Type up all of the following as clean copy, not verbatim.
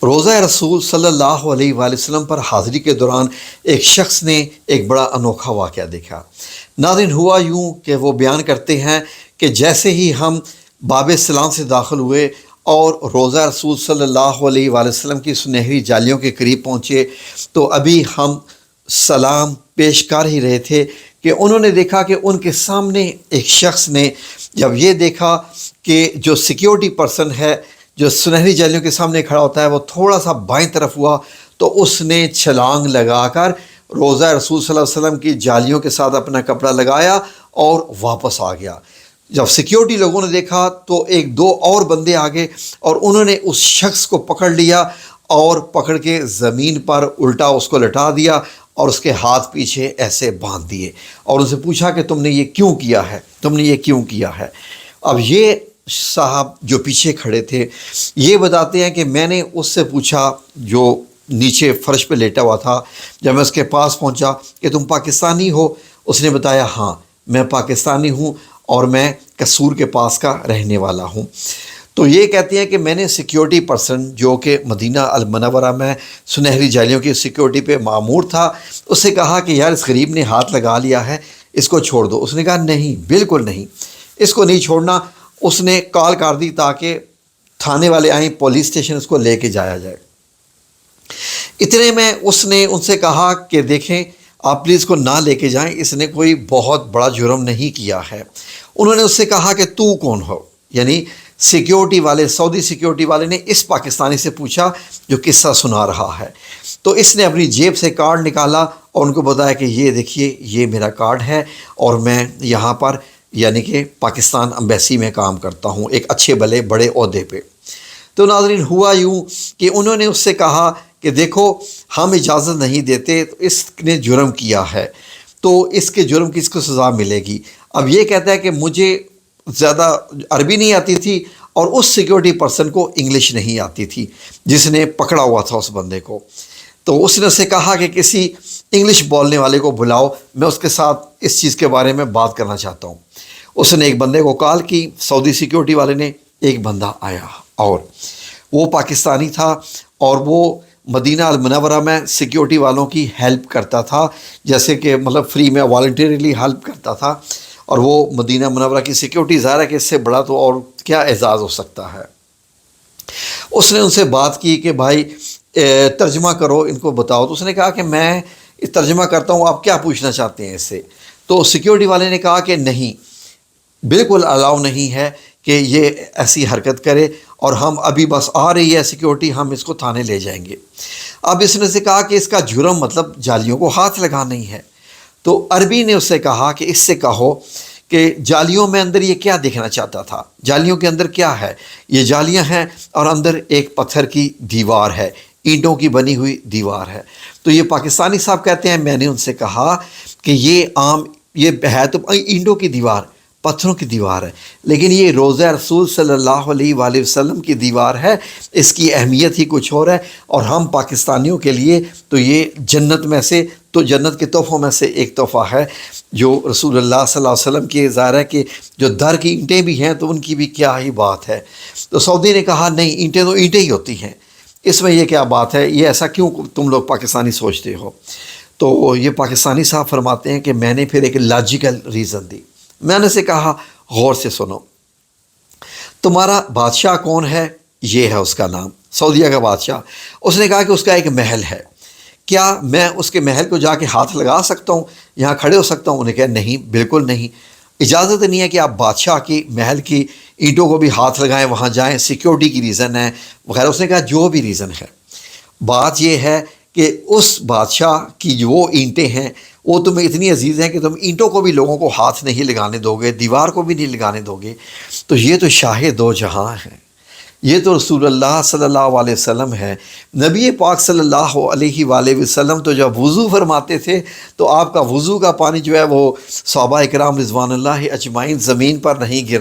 روزہ رسول صلی اللہ علیہ وآلہ وسلم پر حاضری کے دوران ایک شخص نے ایک بڑا انوکھا واقعہ دیکھا۔ ناظرین، ہوا یوں کہ وہ بیان کرتے ہیں کہ جیسے ہی ہم باب سلام سے داخل ہوئے اور روزہ رسول صلی اللہ علیہ وآلہ وسلم کی سنہری جالیوں کے قریب پہنچے تو ابھی ہم سلام پیش کر ہی رہے تھے کہ انہوں نے دیکھا کہ ان کے سامنے ایک شخص نے جب یہ دیکھا کہ جو سیکیورٹی پرسن ہے جو سنہری جالیوں کے سامنے کھڑا ہوتا ہے وہ تھوڑا سا بائیں طرف ہوا تو اس نے چھلانگ لگا کر روزہ رسول صلی اللہ علیہ وسلم کی جالیوں کے ساتھ اپنا کپڑا لگایا اور واپس آ گیا۔ جب سیکیورٹی لوگوں نے دیکھا تو ایک دو اور بندے آگے اور انہوں نے اس شخص کو پکڑ لیا اور پکڑ کے زمین پر الٹا اس کو لٹا دیا اور اس کے ہاتھ پیچھے ایسے باندھ دیے اور ان سے پوچھا کہ تم نے یہ کیوں کیا ہے، تم نے یہ کیوں کیا ہے۔ اب یہ صاحب جو پیچھے کھڑے تھے یہ بتاتے ہیں کہ میں نے اس سے پوچھا جو نیچے فرش پہ لیٹا ہوا تھا، جب میں اس کے پاس پہنچا کہ تم پاکستانی ہو؟ اس نے بتایا ہاں میں پاکستانی ہوں اور میں قصور کے پاس کا رہنے والا ہوں۔ تو یہ کہتے ہیں کہ میں نے سیکیورٹی پرسن جو کہ مدینہ المنورہ میں سنہری جالیوں کی سیکیورٹی پہ مامور تھا اس سے کہا کہ یار اس غریب نے ہاتھ لگا لیا ہے، اس کو چھوڑ دو۔ اس نے کہا نہیں، بالکل نہیں، اس کو نہیں چھوڑنا۔ اس نے کال کر دی تاکہ تھانے والے آئیں، پولیس اسٹیشن اس کو لے کے جایا جائے۔ اتنے میں اس نے ان سے کہا کہ دیکھیں آپ پلیز کو نہ لے کے جائیں، اس نے کوئی بہت بڑا جرم نہیں کیا ہے۔ انہوں نے اس سے کہا کہ تو کون ہو؟ یعنی سیکیورٹی والے، سعودی سیکیورٹی والے نے اس پاکستانی سے پوچھا جو قصہ سنا رہا ہے۔ تو اس نے اپنی جیب سے کارڈ نکالا اور ان کو بتایا کہ یہ دیکھیے یہ میرا کارڈ ہے اور میں یہاں پر یعنی کہ پاکستان امبیسی میں کام کرتا ہوں ایک اچھے بھلے بڑے عہدے پہ۔ تو ناظرین ہوا یوں کہ انہوں نے اس سے کہا کہ دیکھو ہم اجازت نہیں دیتے، تو اس نے جرم کیا ہے تو اس کے جرم کی اس کو سزا ملے گی۔ اب یہ کہتا ہے کہ مجھے زیادہ عربی نہیں آتی تھی اور اس سیکیورٹی پرسن کو انگلش نہیں آتی تھی جس نے پکڑا ہوا تھا اس بندے کو۔ تو اس نے اسے کہا کہ کسی انگلش بولنے والے کو بلاؤ، میں اس کے ساتھ اس چیز کے بارے میں بات کرنا چاہتا ہوں۔ اس نے ایک بندے کو کال کی، سعودی سیکیورٹی والے نے، ایک بندہ آیا اور وہ پاکستانی تھا اور وہ مدینہ المنورہ میں سیکیورٹی والوں کی ہیلپ کرتا تھا، جیسے کہ مطلب فری میں والنٹیرلی ہیلپ کرتا تھا، اور وہ مدینہ منورہ کی سیکیورٹی ظاہر ہے کہ اس سے بڑا تو اور کیا اعزاز ہو سکتا ہے۔ اس نے ان سے بات کی کہ بھائی ترجمہ کرو، ان کو بتاؤ۔ تو اس نے کہا کہ میں ترجمہ کرتا ہوں، آپ کیا پوچھنا چاہتے ہیں اس سے؟ تو سیکیورٹی والے نے کہا کہ نہیں، بالکل الاؤ نہیں ہے کہ یہ ایسی حرکت کرے، اور ہم ابھی بس آ رہی ہے سیکیورٹی، ہم اس کو تھانے لے جائیں گے۔ اب اس نے سے کہا کہ اس کا جرم مطلب جالیوں کو ہاتھ لگانا ہی ہے۔ تو عربی نے اس سے کہا کہ اس سے کہو کہ جالیوں میں اندر یہ کیا دیکھنا چاہتا تھا، جالیوں کے اندر کیا ہے؟ یہ جالیاں ہیں اور اندر ایک پتھر کی دیوار ہے، اینٹوں کی بنی ہوئی دیوار ہے۔ تو یہ پاکستانی صاحب کہتے ہیں میں نے ان سے کہا کہ یہ ہے تو اینٹوں کی دیوار، پتھروں کی دیوار ہے، لیکن یہ روزہ رسول صلی اللہ علیہ وآلہ وسلم کی دیوار ہے، اس کی اہمیت ہی کچھ اور ہے، اور ہم پاکستانیوں کے لیے تو یہ جنت میں سے، تو جنت کے تحفوں میں سے ایک تحفہ ہے جو رسول اللہ صلی اللہ علیہ وسلم کی ظاہر ہے کہ جو در کی اینٹیں بھی ہیں تو ان کی بھی کیا ہی بات ہے۔ تو سعودی نے کہا نہیں، اینٹیں تو اینٹیں ہی ہوتی ہیں، اس میں یہ کیا بات ہے، یہ ایسا کیوں تم لوگ پاکستانی سوچتے ہو؟ تو یہ پاکستانی صاحب فرماتے ہیں کہ میں نے پھر ایک لاجیکل ریزن دی۔ میں نے سے کہا غور سے سنو، تمہارا بادشاہ کون ہے؟ یہ ہے اس کا نام، سعودیہ کا بادشاہ۔ اس نے کہا کہ اس کا ایک محل ہے، کیا میں اس کے محل کو جا کے ہاتھ لگا سکتا ہوں، یہاں کھڑے ہو سکتا ہوں؟ انہیں کہا نہیں، بالکل نہیں، اجازت نہیں ہے کہ آپ بادشاہ کی محل کی اینٹوں کو بھی ہاتھ لگائیں، وہاں جائیں، سیکیورٹی کی ریزن ہے وغیرہ۔ اس نے کہا جو بھی ریزن ہے، بات یہ ہے کہ اس بادشاہ کی جو وہ اینٹیں ہیں وہ تمہیں اتنی عزیز ہیں کہ تم اینٹوں کو بھی لوگوں کو ہاتھ نہیں لگانے دو گے، دیوار کو بھی نہیں لگانے دو گے۔ تو یہ تو شاہ دو جہاں ہیں، یہ تو رسول اللہ صلی اللہ علیہ وسلم ہے۔ نبی پاک صلی اللہ علیہ وآلہ وسلم تو جب وضو فرماتے تھے تو آپ کا وضو کا پانی جو ہے وہ صحابہ اکرام رضوان اللہ اجمعین زمین پر نہیں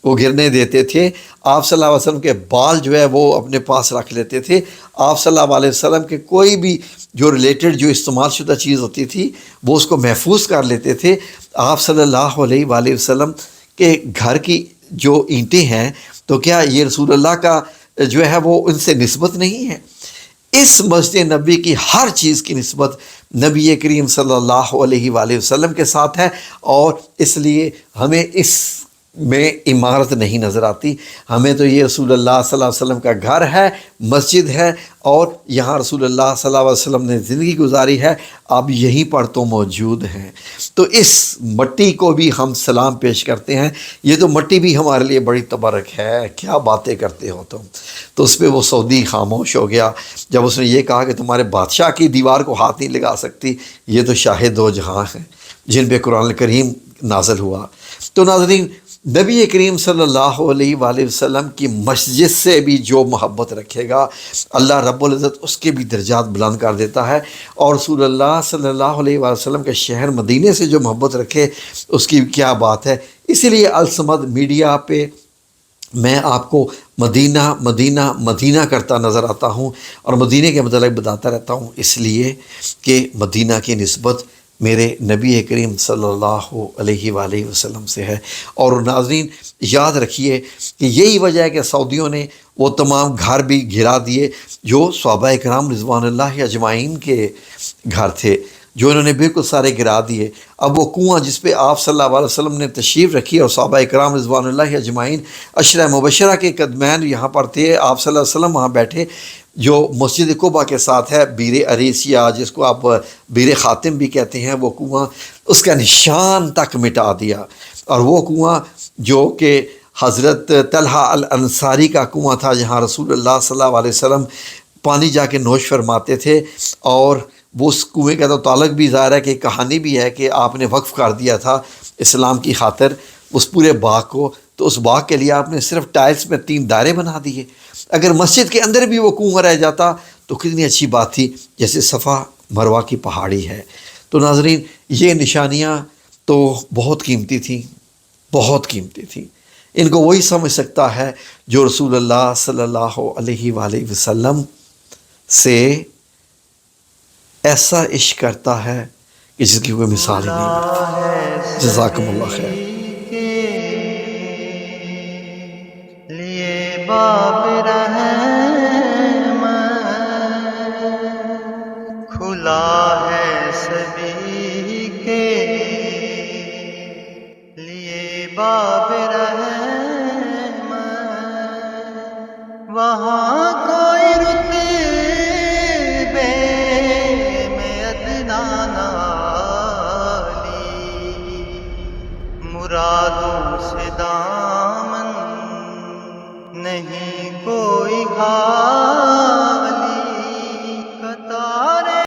گرنے دیتے تھے۔ آپ صلی اللہ علیہ وسلم کے بال جو ہے وہ اپنے پاس رکھ لیتے تھے۔ آپ صلی اللہ علیہ وسلم کے کوئی بھی جو ریلیٹڈ جو استعمال شدہ چیز ہوتی تھی وہ اس کو محفوظ کر لیتے تھے۔ آپ صلی اللہ علیہ وآلہ وسلم کے گھر کی جو اینٹیں ہیں تو کیا یہ رسول اللہ کا جو ہے وہ ان سے نسبت نہیں ہے۔ اس مسجد نبی کی ہر چیز کی نسبت نبی کریم صلی اللہ علیہ وآلہ وسلم کے ساتھ ہے، اور اس لیے ہمیں اس میں عمارت نہیں نظر آتی، ہمیں تو یہ رسول اللہ صلی اللہ علیہ وسلم کا گھر ہے، مسجد ہے، اور یہاں رسول اللہ صلی اللہ علیہ وسلم نے زندگی گزاری ہے، اب یہیں پر تو موجود ہیں۔ تو اس مٹی کو بھی ہم سلام پیش کرتے ہیں۔ یہ تو مٹی بھی ہمارے لیے بڑی تبرک ہے، کیا باتیں کرتے ہو تم۔ تو اس پہ وہ سعودی خاموش ہو گیا جب اس نے یہ کہا کہ تمہارے بادشاہ کی دیوار کو ہاتھ نہیں لگا سکتی، یہ تو شاہ دو جہاں ہیں جن پہ قرآن کریم نازل ہوا۔ تو ناظرین، نبی کریم صلی اللہ علیہ وآلہ وسلم کی مسجد سے بھی جو محبت رکھے گا، اللہ رب العزت اس کے بھی درجات بلند کر دیتا ہے، اور رسول اللہ صلی اللہ علیہ وآلہ وسلم کے شہر مدینے سے جو محبت رکھے اس کی کیا بات ہے۔ اسی لیے الصمد میڈیا پہ میں آپ کو مدینہ مدینہ مدینہ کرتا نظر آتا ہوں، اور مدینہ کے متعلق بتاتا رہتا ہوں، اس لیے کہ مدینہ کی نسبت میرے نبی کریم صلی اللہ علیہ وآلہ وسلم سے ہے۔ اور ناظرین یاد رکھیے کہ یہی وجہ ہے کہ سعودیوں نے وہ تمام گھر بھی گرا دیے جو صحابہ کرام رضوان اللہ اجمعین کے گھر تھے، جو انہوں نے بالکل سارے گرا دیے۔ اب وہ کنواں جس پہ آپ صلی اللہ علیہ وسلم نے تشریف رکھی اور صحابہ کرام رضوان اللہ اجمعین عشرہ مبشرہ کے قدمین یہاں پر تھے، آپ صلی اللہ علیہ وسلم وہاں بیٹھے، جو مسجد قباء کے ساتھ ہے، بیر عریس یا جس کو آپ بیر خاتم بھی کہتے ہیں، وہ کنواں اس کا نشان تک مٹا دیا۔ اور وہ کنواں جو کہ حضرت طلحہ الانصاری کا کنواں تھا، جہاں رسول اللہ صلی اللہ علیہ وسلم پانی جا کے نوش فرماتے تھے، اور وہ اس کنویں کا تو تعلق بھی ظاہر ہے کہ کہانی بھی ہے کہ آپ نے وقف کر دیا تھا اسلام کی خاطر اس پورے باغ کو، تو اس باغ کے لیے آپ نے صرف ٹائلز میں 3 دائرے بنا دیے۔ اگر مسجد کے اندر بھی وہ کنواں رہ جاتا تو کتنی اچھی بات تھی، جیسے صفا مروہ کی پہاڑی ہے۔ تو ناظرین یہ نشانیاں تو بہت قیمتی تھیں، بہت قیمتی تھیں۔ ان کو وہی سمجھ سکتا ہے جو رسول اللہ صلی اللہ علیہ وآلہ وسلم سے ایسا عشق کرتا ہے کہ جس کی کوئی مثال ہی نہیں ملتی۔ جزاکم اللہ خیر۔ لیے بابرا